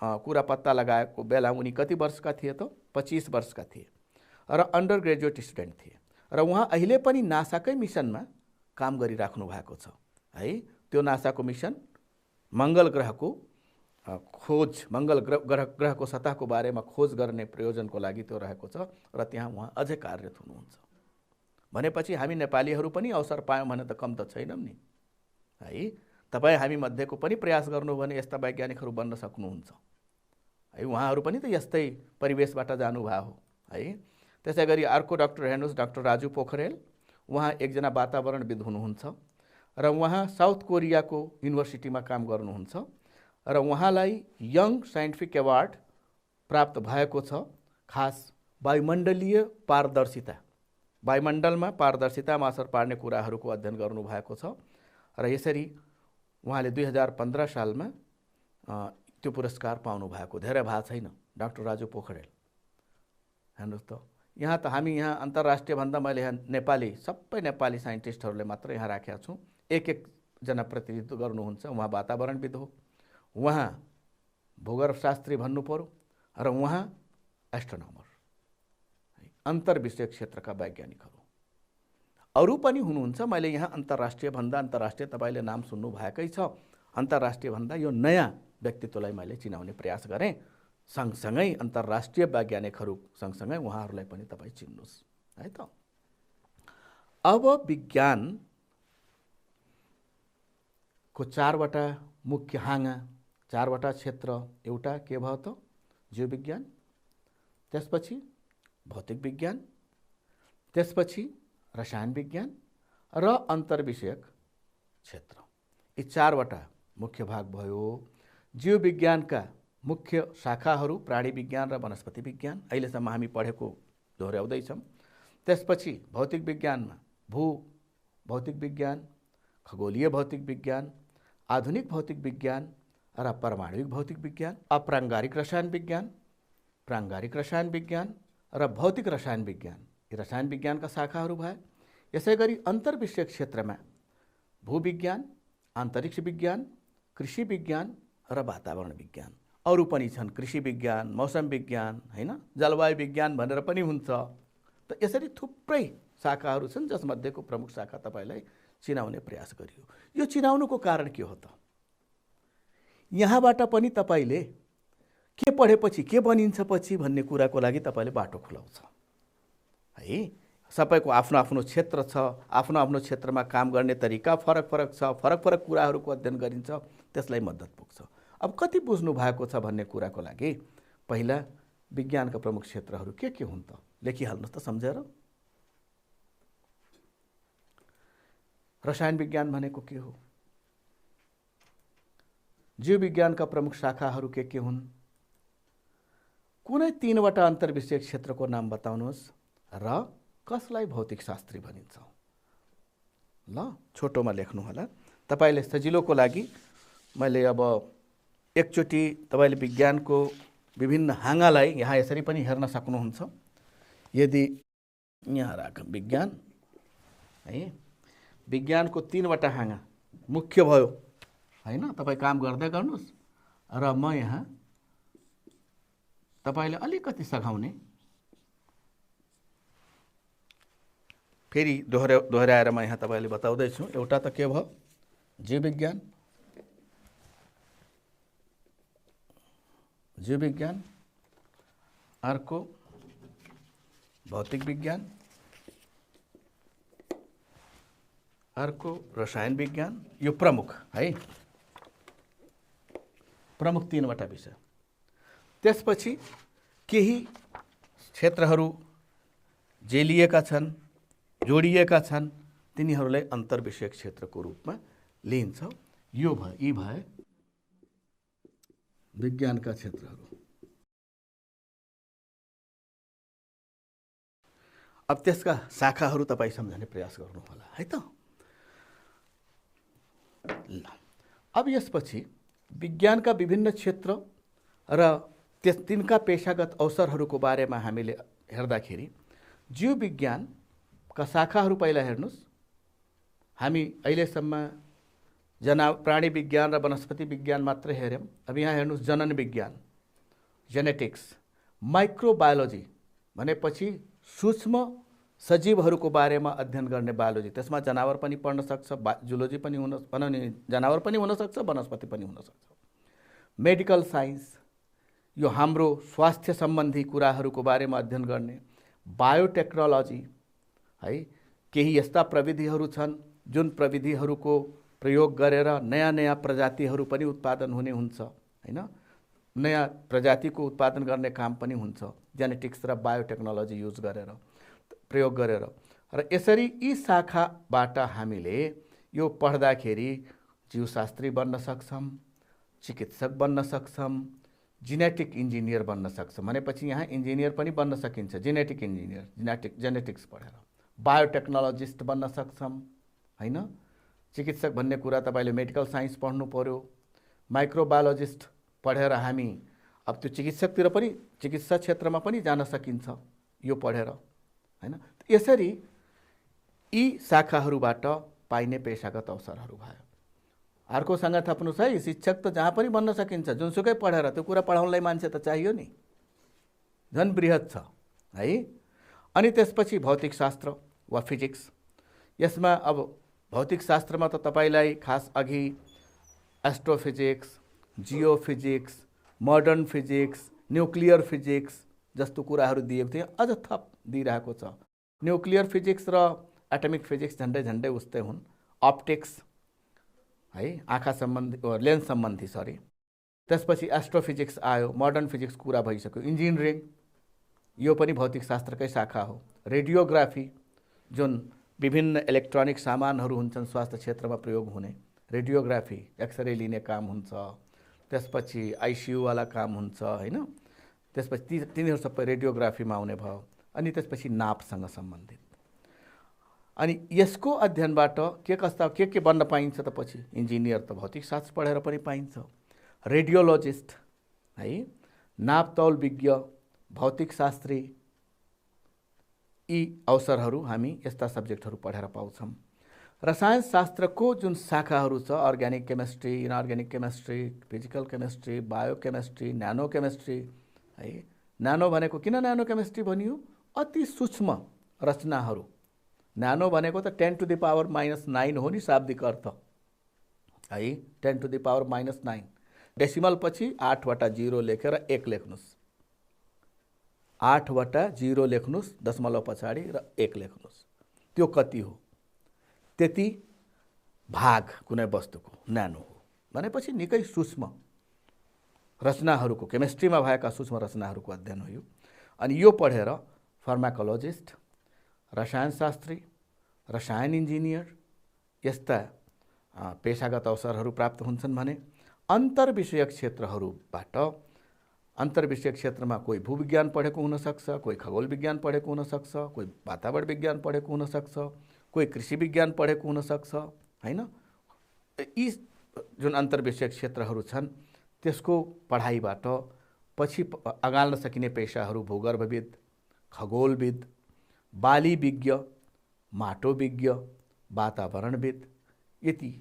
कुरा पत्ता लगाएको बेला उनी कति वर्षका थिए त? 25 वर्षका थिए र अन्डर ग्रेजुएट स्टुडेन्ट थिए। र उहाँ अहिले पनि नासाकै मिसनमा काम गरिराख्नु भएको छ है। त्यो नासाको मिसन मङ्गल ग्रहको खोज, मङ्गल ग्रहको सतहको बारेमा खोज गर्ने प्रयोजनको लागि त्यो रहेको छ र त्यहाँ उहाँ अझै कार्यरत हुनुहुन्छ। भनेपछि हामी नेपालीहरू पनि अवसर पायौँ भने त कम त छैनौँ नि है। तपाईँ हामी मध्येको पनि प्रयास गर्नु भने यस्ता वैज्ञानिकहरू बन्न सक्नुहुन्छ है। उहाँहरू पनि त यस्तै परिवेशबाट जानुभएको हो है। त्यसै गरी अर्को डाक्टर हेर्नुहोस्, डाक्टर राजु पोखरेल, उहाँ एकजना वातावरणविद हुनुहुन्छ र उहाँ साउथ कोरियाको युनिभर्सिटीमा काम गर्नुहुन्छ र उहाँलाई यङ साइन्टिफिक एवार्ड प्राप्त भएको छ। खास वायुमण्डलीय पारदर्शिता, वायुमण्डलमा पारदर्शितामा असर पार्ने कुराहरूको अध्ययन गर्नुभएको छ र यसरी उहाँले 2015 सालमा त्यो पुरस्कार पाउनु भएको। धेरै भएको छैन डाक्टर राजु पोखरेल। हेर्नुहोस् त, यहाँ त हामी यहाँ अन्तर्राष्ट्रिय भन्दा मैले यहाँ नेपाली, सबै नेपाली साइन्टिस्टहरूले मात्र यहाँ राखेका छु। एक जना प्रतिनिधित्व गर्नुहुन्छ, उहाँ वातावरणविद हो, उहाँ भूगर्भशास्त्री भन्नु पर्यो र उहाँ एस्ट्रोनोमर, अन्तर्विषय क्षेत्रका वैज्ञानिकहरू। अरू पनि हुनुहुन्छ, मैले यहाँ अन्तर्राष्ट्रिय भन्दा, अन्तर्राष्ट्रिय तपाईँले नाम सुन्नु भएकै छ, अन्तर्राष्ट्रिय भन्दा यो नयाँ व्यक्तित्वलाई मैले चिनाउने प्रयास गरेँ। सँगसँगै अन्तर्राष्ट्रिय वैज्ञानिकहरू सँगसँगै उहाँहरूलाई पनि तपाईँ चिन्नुहोस् है त। अब विज्ञानको 4वटा मुख्य हाँगा, 4वटा क्षेत्र। एउटा के भयो त? जीवविज्ञान, त्यसपछि भौतिक विज्ञान, त्यसपछि रसायन विज्ञान र अन्तर्विषयक क्षेत्र। यी 4वटा मुख्य भाग भयो। जीवविज्ञानका मुख्य शाखाहरू प्राणी विज्ञान र वनस्पति विज्ञान अहिलेसम्म हामी पढेको दोहोऱ्याउँदैछौँ। त्यसपछि भौतिक विज्ञानमा भौतिक विज्ञान, खगोलीय भौतिक विज्ञान, आधुनिक भौतिक विज्ञान र परमाणुविक भौतिक विज्ञान, अप्राङ्गारिक रसायन विज्ञान, प्राङ्गारिक रसायन विज्ञान र भौतिक रसायन विज्ञान। यी रसायन विज्ञानका शाखाहरू भए। यसै गरी अन्तर्विषयक क्षेत्रमा भूविज्ञान, अन्तरिक्ष विज्ञान, कृषि विज्ञान र वातावरण विज्ञान। अरू पनि छन्, कृषि विज्ञान, मौसम विज्ञान, हैन, जलवायु विज्ञान भनेर पनि हुन्छ। त यसरी थुप्रै शाखाहरू छन् जसमध्येको प्रमुख शाखा तपाईँलाई चिनाउने प्रयास गरियो। यो चिनाउनुको कारण के हो त? यहाँबाट पनि तपाईँले के पढेपछि के बनिन्छ पछि भन्ने कुराको लागि तपाईँले बाटो खुलाउँछ है। सबैको आफ्नो आफ्नो क्षेत्र छ, आफ्नो आफ्नो क्षेत्रमा काम गर्ने तरिका फरक फरक छ, फरक फरक कुराहरूको अध्ययन गरिन्छ, त्यसलाई मद्दत पुग्छ। अब कति बुझ्नु भएको छ भन्ने कुराको लागि पहिला विज्ञानका प्रमुख क्षेत्रहरू के हुन् त लेखिहाल्नुहोस् त सम्झेर। रसायन विज्ञान भनेको के हो? जीव विज्ञानका प्रमुख शाखाहरू के हुन्? कुनै 3वटा अन्तर्विषयक क्षेत्रको नाम बताउनुहोस् र कसलाई भौतिक शास्त्री भनिन्छ? ल, छोटोमा लेख्नु होला तपाईले सजिलोको लागि। मैले अब एकचोटि तपाईले विज्ञानको विभिन्न हाँगालाई यहाँ यसरी पनि हेर्न सक्नुहुन्छ। यदि यहाँ राखौँ विज्ञान है, विज्ञानको 3वटा हाँगा मुख्य भयो हैन। तपाई काम गर्दै गर्नुस् र म यहाँ तपाईले अलिकति सघाउने, फेरि दोहोऱ्याएर म यहाँ तपाईले बताउँदै छु। एउटा त के भयो? जीव विज्ञान, अर्को भौतिक विज्ञान, अर्को रसायन विज्ञान। यो प्रमुख है, प्रमुख 3वटा विषय। त्यसपछि केही क्षेत्रहरू जेलिएका छन्, जोडिएका छन्, तिनीहरूलाई अन्तर्विषयक क्षेत्रको रूपमा लिइन्छ। यो यी भए विज्ञानका क्षेत्रहरू। अब त्यसका शाखाहरू तपाईँ सम्झने प्रयास गर्नु होला है त। ल, अब यसपछि विज्ञानका विभिन्न क्षेत्र र तिनका पेशागत अवसरहरूको बारेमा हामीले हेर्दाखेरि जीव विज्ञानका शाखाहरू पहिला हेर्नुस्। हामी अहिलेसम्म प्राणी विज्ञान र वनस्पति विज्ञान मात्र हेर्यौं। अब यहाँ हेर्नुस् जनन विज्ञान, जेनेटिक्स, माइक्रोबायोलोजी भनेपछि सूक्ष्म सजीवहरूको बारेमा अध्ययन गर्ने बायोलोजी। त्यसमा जनावर पनि पढ्न सक्छ, जुलोजी पनि जनावर पनि हुन सक्छ, वनस्पति पनि हुन सक्छ। मेडिकल साइन्स, यो हाम्रो स्वास्थ्य सम्बन्धी कुराहरूको बारेमा अध्ययन गर्ने। बायोटेक्नोलोजी है, केही यस्ता प्रविधिहरू छन् जुन प्रविधिहरूको प्रयोग गरेर नयाँ नयाँ प्रजातिहरू पनि उत्पादन हुने हुन्छ हैन। नयाँ प्रजातिको उत्पादन गर्ने काम पनि हुन्छ जेनेटिक्स र बायोटेक्नोलोजी युज गरेर, प्रयोग गरेर। र यसरी यी शाखाबाट हामीले यो पढ्दाखेरि जीवशास्त्री बन्न सक्छौं, चिकित्सक बन्न सक्छौं, जेनेटिक इन्जिनियर बन्न सक्छौं। भनेपछि यहाँ इन्जिनियर पनि बन्न सकिन्छ, जेनेटिक इन्जिनियर, जेनेटिक्स पढेर। बायोटेक्नोलोजिस्ट बन्न सक्छौं हैन। चिकित्सक भन्ने कुरा तपाईले मेडिकल साइन्स पढ्नु पर्यो। माइक्रोबायोलोजिस्ट पढेर हामी अब त्यो चिकित्सकतिर पनि, चिकित्सा क्षेत्रमा पनि जान सकिन्छ यो पढेर हैन। यसरी यी शाखाहरूबाट पाइने पेशागत अवसरहरू भयो। अर्कोसँग थप्नुस् है, शिक्षक त जहाँ पनि बन्न सकिन्छ, जुनसुकै पढेर। त्यो कुरा पढाउनलाई मान्छे त चाहियो नि, झन् बृहत छ है। अनि त्यसपछि भौतिक शास्त्र वा फिजिक्स। यसमा अब भौतिक शास्त्रमा त तपाईलाई खास अघि astrophysics geophysics, modern physics, nuclear physics जस्तो कुराहरू दिएको थियो, अझ थप दिइरहेको छ। न्युक्लियर फिजिक्स र एटमिक फिजिक्स झन्डै झन्डै उस्तै हुन्। अप्टिक्स है, आँखा सम्बन्धी लेन्स सम्बन्धी सरी। त्यसपछि एस्ट्रोफिजिक्स आयो, मोडर्न फिजिक्स कुरा भइसक्यो। इन्जिनियरिङ यो पनि भौतिक शास्त्रकै शाखा हो। रेडियोग्राफी जुन विभिन्न इलेक्ट्रोनिक सामानहरू हुन्छन् स्वास्थ्य क्षेत्रमा प्रयोग हुने, रेडियोग्राफी एक्सरे लिने काम हुन्छ। त्यसपछि आइसियू वाला काम हुन्छ हैन। त्यसपछि तिनीहरू सबै रेडियोग्राफीमा आउने भयो। अनि त्यसपछि नापसँग सम्बन्धित। अनि यसको अध्ययनबाट के कस्ता के बन्न पाइन्छ त पछि इन्जिनियर त भौतिक शास्त्र पढेर पनि पाइन्छ। रेडियोलोजिस्ट है, नापतौल विज्ञ, भौतिक शास्त्री, यी अवसरहरू हामी यस्ता सब्जेक्टहरू पढेर पाउँछौँ। रसायन शास्त्रको जुन शाखाहरू छ, organic chemistry, inorganic chemistry, physical chemistry, biochemistry, न्यानो केमिस्ट्री है। न्यानो भनेको किन न्यानो केमिस्ट्री भनियो? अति सूक्ष्म रचनाहरू। न्यानो भनेको त 10⁻⁻9 हो नि शाब्दिक अर्थ है। 10⁻⁻9 डेसिमल पछि 8 वटा 0 लेखेर 1 लेख्नुस्। 8 वटा 0 लेख्नुस्, दशमलव पछाडि र 1 लेख्नुस्। त्यो कति हो? त्यति भाग कुनै वस्तुको न्यानो हो भनेपछि निकै सूक्ष्म रचनाहरूको, केमिस्ट्रीमा भएका सूक्ष्म रचनाहरूको अध्ययन हो यो। अनि यो पढेर फार्माकोलोजिस्ट, रसायनशास्त्री, रसायन इन्जिनियर यस्ता पेशागत अवसरहरू प्राप्त हुन्छन् भने अन्तर्विषयक क्षेत्रहरूबाट, अन्तर्विषयक क्षेत्रमा कोही भूविज्ञान पढेको हुनसक्छ, कोही खगोल विज्ञान पढेको हुनसक्छ, कोही वातावरण विज्ञान पढेको हुनसक्छ, कोही कृषि विज्ञान पढेको हुनसक्छ हैन। यी जुन अन्तर्विषयक क्षेत्रहरू छन् त्यसको पढाइबाट पछि अगाल्न सकिने पेशाहरू भूगर्भविद, खगोलविद, बाली विज्ञ, माटो विज्ञ, वातावरणविद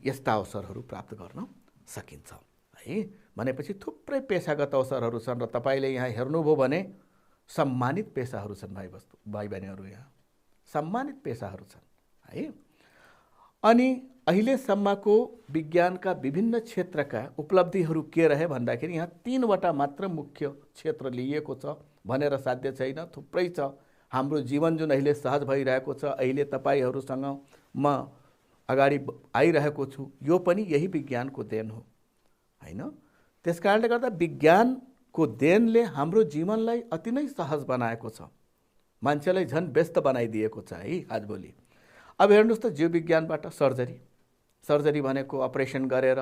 यस्ता अवसरहरू प्राप्त गर्न सकिन्छ है। भनेपछि थुप्रै पेशागत अवसरहरू छन् र तपाईले यहाँ हेर्नुभयो भने सम्मानित पेशाहरू छन् भाइ बहिनीहरू, यहाँ सम्मानित पेशाहरू छन् है। अनि अहिलेसम्मको विज्ञानका विभिन्न क्षेत्रका उपलब्धिहरू के रहे भन्दाखेरि यहाँ 3 वटा मात्र मुख्य क्षेत्र लिइएको छ भनेर साध्य छैन, थुप्रै छ। हाम्रो जीवन जुन अहिले सहज भइरहेको छ, अहिले तपाईहरुसँग म अगाडि आइरहेको छु, यो पनि यही विज्ञानको देन हो हैन। त्यसकारणले गर्दा विज्ञानको देनले हाम्रो जीवनलाई अति नै सहज बनाएको छ, मान्छेलाई झन् व्यस्त बनाइदिएको छ है आजभोलि। अब हेर्नुस् त जीव विज्ञानबाट सर्जरी भनेको अपरेसन गरेर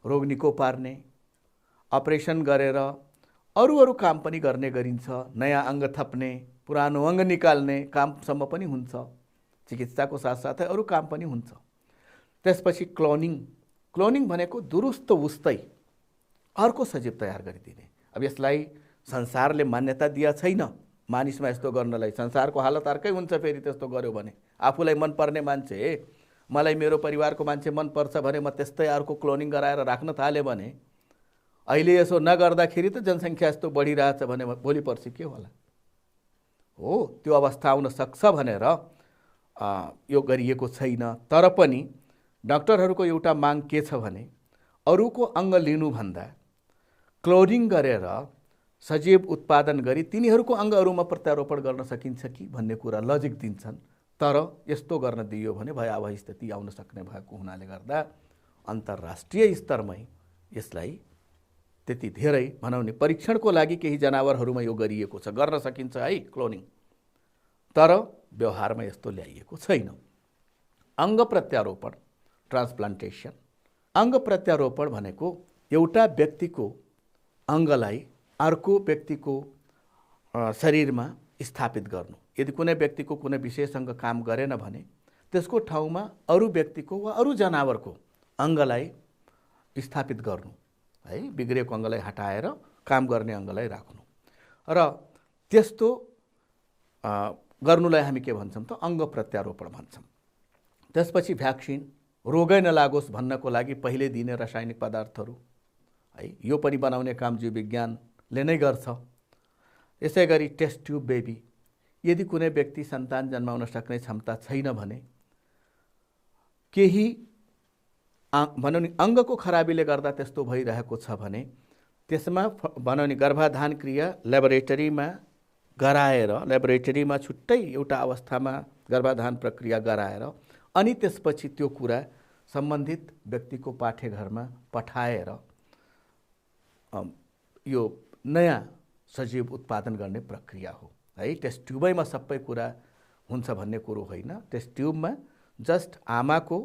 रोग निको पार्ने, अपरेसन गरेर अरू काम पनि गर्ने गरिन्छ, नयाँ अङ्ग थप्ने, पुरानो अङ्ग निकाल्ने कामसम्म पनि हुन्छ। चिकित्साको साथसाथै अरू काम पनि हुन्छ। त्यसपछि क्लोनिङ भनेको दुरुस्त उस्तै अर्को सजीव तयार गरिदिने। अब यसलाई संसारले मान्यता दिया छैन मानिसमा यस्तो गर्नलाई। संसारको हालत अर्कै हुन्छ फेरि त्यस्तो गर्यो भने। आफूलाई मनपर्ने मान्छे, मलाई मेरो परिवारको मान्छे मनपर्छ भने म त्यस्तै अर्को क्लोनिङ गराएर राख्न थाल्यो भने अहिले यसो नगर्दाखेरि त जनसङ्ख्या यस्तो बढिरहेछ भने भोलि पर्सि के होला? हो, त्यो अवस्था आउन सक्छ भनेर यो गरिएको छैन। तर पनि डाक्टरहरूको एउटा माग के छ भने अरूको अङ्ग लिनुभन्दा क्लोनिङ गरेर सजीव उत्पादन गरी तिनीहरूको अङ्गहरूमा प्रत्यारोपण गर्न सकिन्छ कि भन्ने कुरा लजिक दिन्छन्। तर यस्तो गर्न दियो भने भयावह स्थिति आउन सक्ने भएको हुनाले गर्दा अन्तर्राष्ट्रिय स्तरमै यसलाई त्यति धेरै भनौँ नि परीक्षणको लागि केही जनावरहरूमा यो गरिएको छ, गर्न सकिन्छ है क्लोनिङ। तर व्यवहारमा यस्तो ल्याइएको छैन। अङ्ग प्रत्यारोपण, ट्रान्सप्लान्टेसन, अङ्ग प्रत्यारोपण भनेको एउटा व्यक्तिको अङ्गलाई अर्को व्यक्तिको शरीरमा स्थापित गर्नु। यदि कुनै व्यक्तिको कुनै विशेष अङ्ग काम गरेन भने त्यसको ठाउँमा अरू व्यक्तिको वा अरू जनावरको अङ्गलाई स्थापित गर्नु है। बिग्रेको अङ्गलाई हटाएर काम गर्ने अङ्गलाई राख्नु। र त्यस्तो गर्नुलाई हामी के भन्छौँ त अङ्ग प्रत्यारोपण भन्छौँ। त्यसपछि भ्याक्सिन, रोगै नलागोस् भन्नको लागि पहिले दिने रासायनिक पदार्थहरू है, यो पनि बनाउने काम जीव विज्ञानले नै गर्छ। यसै गरी टेस्ट ट्युब बेबी, यदि कुनै व्यक्ति सन्तान जन्माउन सक्ने क्षमता छैन भने केही भनौँ नि अङ्गको खराबीले गर्दा त्यस्तो भइरहेको छ भने त्यसमा भनौँ नि गर्भाधान क्रिया ल्याबोरेटरीमा गराएर ल्याबोरेटरीमा छुट्टै एउटा अवस्थामा गर्भाधान प्रक्रिया गराएर अनि त्यसपछि त्यो कुरा सम्बन्धित व्यक्तिको पाठेघरमा पठाएर यो नयाँ सजीव उत्पादन गर्ने प्रक्रिया हो है। टेस्ट ट्युबैमा सबै कुरा हुन्छ भन्ने कुरो होइन। टेस्ट ट्युबमा जस्ट आमाको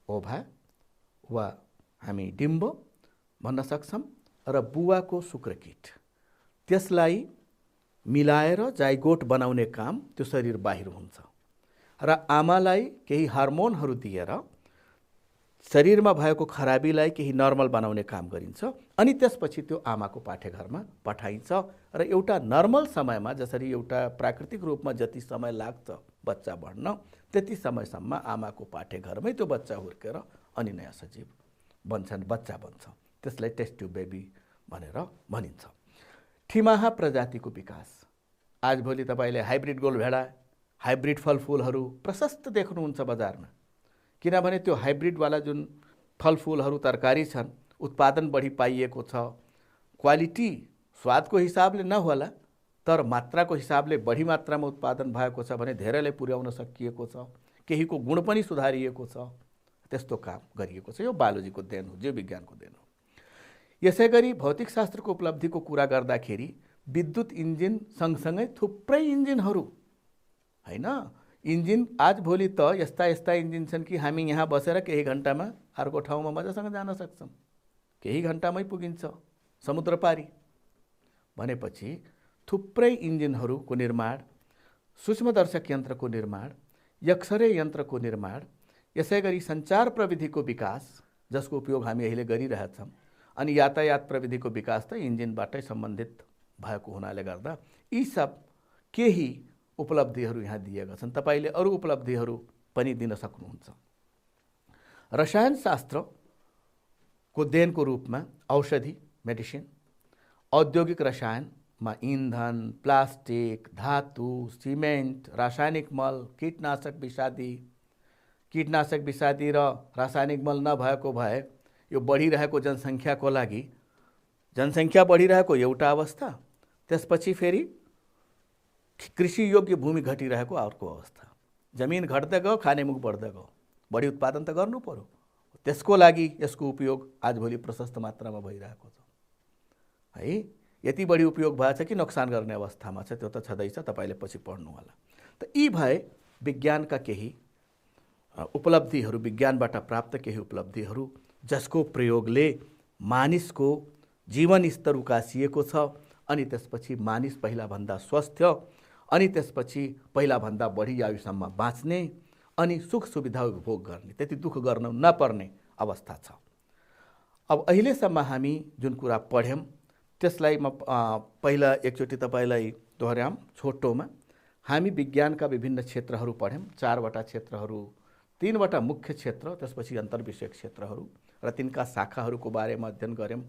ओभा वा हामी डिम्ब भन्न सक्छौँ र बुवाको शुक्रकीट त्यसलाई मिलाएर जाइगोट बनाउने काम त्यो शरीर बाहिर हुन्छ र आमालाई केही हार्मोनहरू दिएर शरीरमा भएको खराबीलाई केही नर्मल बनाउने काम गरिन्छ अनि त्यसपछि त्यो आमाको पाठेघरमा पठाइन्छ र एउटा नर्मल समयमा जसरी एउटा प्राकृतिक रूपमा जति समय लाग्छ बच्चा बढ्न त्यति समयसम्म आमाको पाठेघरमै त्यो बच्चा हुर्केर अनि नयाँ सजीव बन्छन्, बच्चा बन्छ। त्यसलाई टेस्ट ट्युब बेबी भनेर भनिन्छ। ठिमाहा प्रजातिको विकास आजभोलि तपाईँले हाइब्रिड गोलभेडा हाइब्रिड फलफुलहरू प्रशस्त देख्नुहुन्छ बजारमा, किनभने त्यो हाइब्रिडवाला जुन फलफुलहरू तरकारी छन् उत्पादन बढी पाइएको छ। क्वालिटी स्वादको हिसाबले नहोला तर मात्राको हिसाबले बढी मात्रामा उत्पादन भएको छ भने धेरैलाई पुर्याउन सकिएको छ, केहीको गुण पनि सुधारिएको छ। त्यस्तो काम गरिएको छ। यो बायोलोजीको देन हो, जीव विज्ञानको देन हो। यसै गरी भौतिक शास्त्रको उपलब्धिको कुरा गर्दाखेरि विद्युत इन्जिन सँगसँगै थुप्रै इन्जिनहरू हैन, इन्जिन आजभोलि त यस्ता यस्ता इन्जिन छन् कि हामी यहाँ बसेर केही घन्टामा अर्को ठाउँमा मजासँग जान सक्छौँ, केही घन्टामै पुगिन्छ समुद्र पारी। भनेपछि थुप्रै इन्जिनहरूको निर्माण, सूक्ष्मदर्शक यन्त्रको निर्माण, एक्सरे यन्त्रको निर्माण, यसै गरी सञ्चार प्रविधिको विकास जसको उपयोग हामी अहिले गरिरहेछौँ अनि यातायात प्रविधिको विकास त इन्जिनबाटै सम्बन्धित भएको हुनाले गर्दा यी सब केही उपलब्धिहरू यहाँ दिएका छन्। तपाईले अरू उपलब्धिहरू पनि दिन सक्नुहुन्छ। रसायनशास्त्रको देनको रूपमा औषधि मेडिसिन, औद्योगिक रसायनमा इन्धन, प्लास्टिक, धातु, सिमेन्ट, रासायनिक मल, कीटनाशक विषादी र रासायनिक मल नभएको भए यो बढिरहेको जनसङ्ख्याको लागि जनसङ्ख्या बढिरहेको एउटा अवस्था, त्यसपछि फेरि कृषि योग्य भूमि घटिरहेको अर्को अवस्था, जमिन घट्दै गयो खानेमुख बढ्दै गयो, बढी उत्पादन त गर्नु पर्यो। त्यसको लागि यसको उपयोग आजभोलि प्रशस्त मात्रामा भइरहेको छ है। यति बढी उपयोग भएछ कि नोक्सान गर्ने अवस्थामा छ, त्यो त छँदैछ, तपाईँले पछि पढ्नु होला। त यी भए विज्ञानका केही उपलब्धिहरू, विज्ञानबाट प्राप्त केही उपलब्धिहरू जसको प्रयोगले मानिसको जीवन स्तर उकासिएको छ अनि त्यसपछि मानिस पहिलाभन्दा स्वस्थ अनि त्यसपछि पहिलाभन्दा बढी आयुसम्म बाँच्ने अनि सुख सुविधा उपभोग गर्ने, त्यति दुःख गर्न नपर्ने अवस्था छ। अब अहिलेसम्म हामी जुन कुरा पढ्यौँ त्यसलाई म पहिला एकचोटि तपाईँलाई दोहोऱ्याउँ छोटोमा। हामी विज्ञानका विभिन्न क्षेत्रहरू पढ्यौँ, 4वटा क्षेत्रहरू, 3वटा मुख्य क्षेत्र, त्यसपछि अन्तर्विषय क्षेत्रहरू र तिनका शाखाहरूको बारेमा अध्ययन गऱ्यौँ।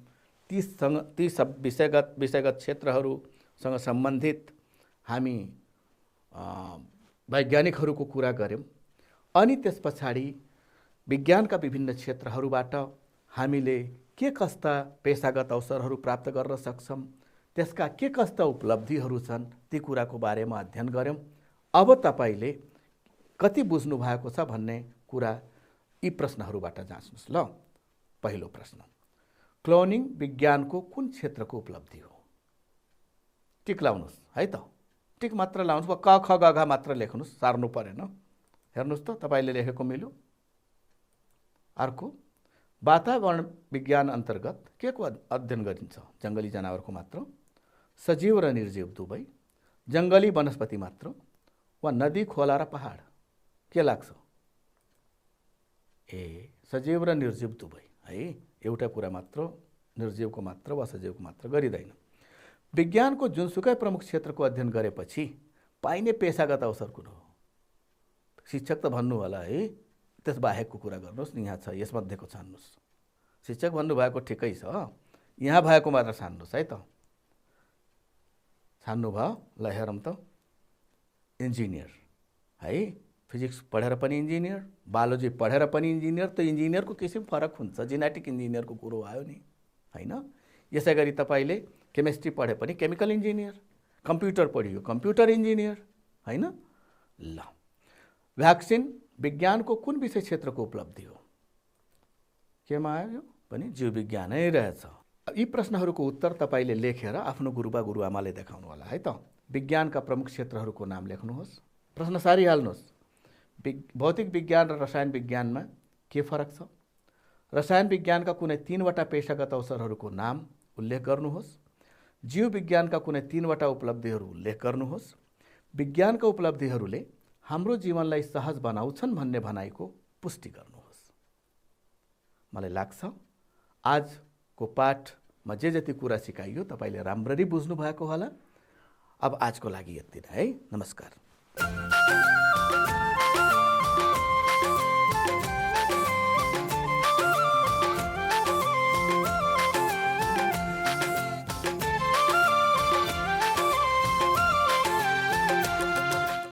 ती सब विषयगत क्षेत्रहरूसँग सम्बन्धित हामी वैज्ञानिकहरूको कुरा गऱ्यौँ अनि त्यस पछाडि विज्ञानका विभिन्न क्षेत्रहरूबाट हामीले के कस्ता पेशागत अवसरहरू प्राप्त गर्न सक्छौँ, त्यसका के कस्ता उपलब्धिहरू छन्, ती कुराको बारेमा अध्ययन गऱ्यौँ। अब तपाईँले कति बुझ्नु भएको छ भन्ने कुरा यी प्रश्नहरूबाट जाँच्नुहोस्। ल, पहिलो प्रश्न, क्लोनिङ विज्ञानको कुन क्षेत्रको उपलब्धि हो? टिक लाउनुहोस् है त, टिक मात्र लाउनुहोस् वा क ख ग घ मात्र लेख्नुहोस्, सार्नु परेन। हेर्नुहोस् त तपाईँले लेखेको मिल्यो। अर्को, वातावरण विज्ञान अन्तर्गत के को अध्ययन गरिन्छ? जङ्गली जनावरको मात्र, सजीव र निर्जीव दुवै, जङ्गली वनस्पति मात्र वा नदी खोला र पहाड? के लाग्छ? सजीव र निर्जीव दुवै है, एउटा कुरा मात्र निर्जीवको मात्र वा सजीवको मात्र गरिँदैन। विज्ञानको जुनसुकै प्रमुख क्षेत्रको अध्ययन गरेपछि पाइने पेशागत अवसर कुन हो? शिक्षक त भन्नु होला है, त्यस बाहेकको कुरा गर्नुहोस् नि, यहाँ छ, यसमध्येको छान्नुहोस्। शिक्षक भन्नुभएको ठिकै छ, यहाँ भएको मात्र छान्नुहोस् है त। छान्नुभयो? ल हेरौँ त, इन्जिनियर है, फिजिक्स पढेर पनि इन्जिनियर, बायोलोजी पढेर पनि इन्जिनियर, त इन्जिनियरको किसिम फरक हुन्छ, जेनेटिक इन्जिनियरको कुरो आयो नि हैन। यसै गरी तपाईले केमिस्ट्री पढे पनि केमिकल इन्जिनियर, कम्प्युटर पढियो कम्प्युटर इन्जिनियर हैन। ल भ्याक्सिन विज्ञानको कुन विषय क्षेत्रको उपलब्धि हो? केमा आयो पनि जीव विज्ञानै रहेछ। यी प्रश्नहरूको उत्तर तपाईले लेखेर आफ्नो गुरुबा गुरुआमाले देखाउनु होला है त। विज्ञानका प्रमुख क्षेत्रहरूको नाम लेख्नुहोस्, प्रश्न सारिहाल्नुहोस्। भौतिक विज्ञान र रसायन विज्ञानमा के फरक छ? रसायन विज्ञानका कुनै 3 वटा पेशागत अवसरहरूको नाम उल्लेख गर्नुहोस्। जीव विज्ञानका कुनै 3 वटा उपलब्धिहरू उल्लेख गर्नुहोस्। विज्ञानका उपलब्धिहरूले हाम्रो जीवनलाई सहज बनाउँछन् भन्ने भनाइको पुष्टि गर्नुहोस्। मलाई लाग्छ आजको पाठमा जे जति कुरा सिकाइयो तपाईले राम्ररी बुझ्नु भएको होला। अब आजको लागि यति नै है। नमस्कार।